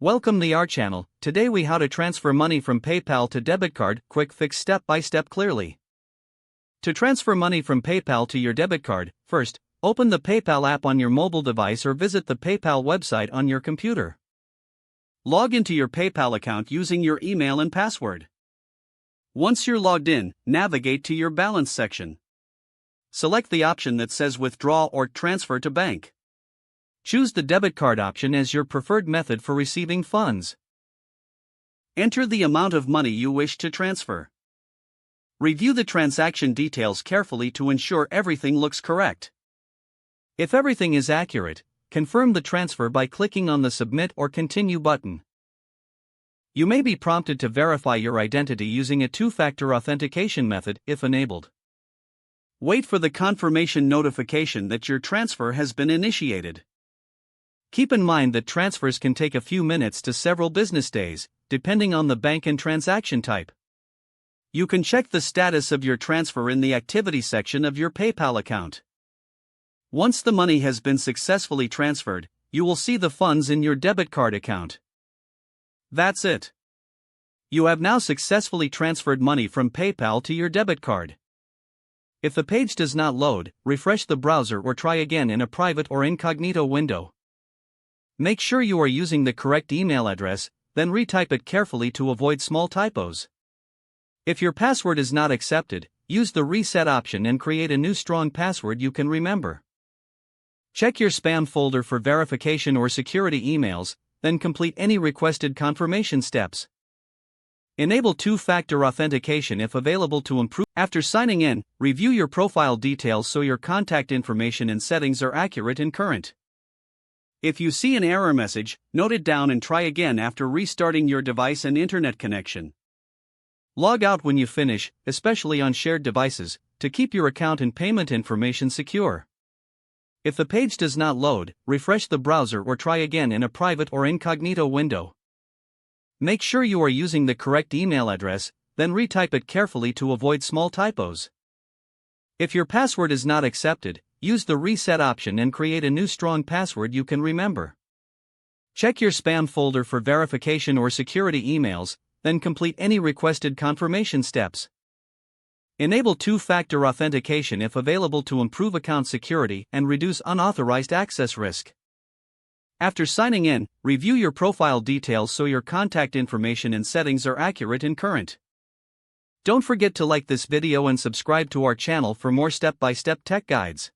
Welcome to our channel. Today we how to transfer money from PayPal to debit card, quick fix step by step clearly. To transfer money from PayPal to your debit card, first, open the PayPal app on your mobile device or visit the PayPal website on your computer. Log into your PayPal account using your email and password. Once you're logged in, navigate to your balance section. Select the option that says withdraw or transfer to bank. Choose the debit card option as your preferred method for receiving funds. Enter the amount of money you wish to transfer. Review the transaction details carefully to ensure everything looks correct. If everything is accurate, confirm the transfer by clicking on the Submit or Continue button. You may be prompted to verify your identity using a two-factor authentication method if enabled. Wait for the confirmation notification that your transfer has been initiated. Keep in mind that transfers can take a few minutes to several business days, depending on the bank and transaction type. You can check the status of your transfer in the Activity section of your PayPal account. Once the money has been successfully transferred, you will see the funds in your debit card account. That's it. You have now successfully transferred money from PayPal to your debit card. If the page does not load, refresh the browser or try again in a private or incognito window. Make sure you are using the correct email address, then retype it carefully to avoid small typos. If your password is not accepted, use the reset option and create a new strong password you can remember. Check your spam folder for verification or security emails, then complete any requested confirmation steps. Enable two-factor authentication if available to improve. After signing in, review your profile details so your contact information and settings are accurate and current. If you see an error message, note it down and try again after restarting your device and internet connection. Log out when you finish, especially on shared devices, to keep your account and payment information secure. If the page does not load, refresh the browser or try again in a private or incognito window. Make sure you are using the correct email address, then retype it carefully to avoid small typos. If your password is not accepted, use the reset option and create a new strong password you can remember. Check your spam folder for verification or security emails, then complete any requested confirmation steps. Enable two-factor authentication if available to improve account security and reduce unauthorized access risk. After signing in, review your profile details so your contact information and settings are accurate and current. Don't forget to like this video and subscribe to our channel for more step-by-step tech guides.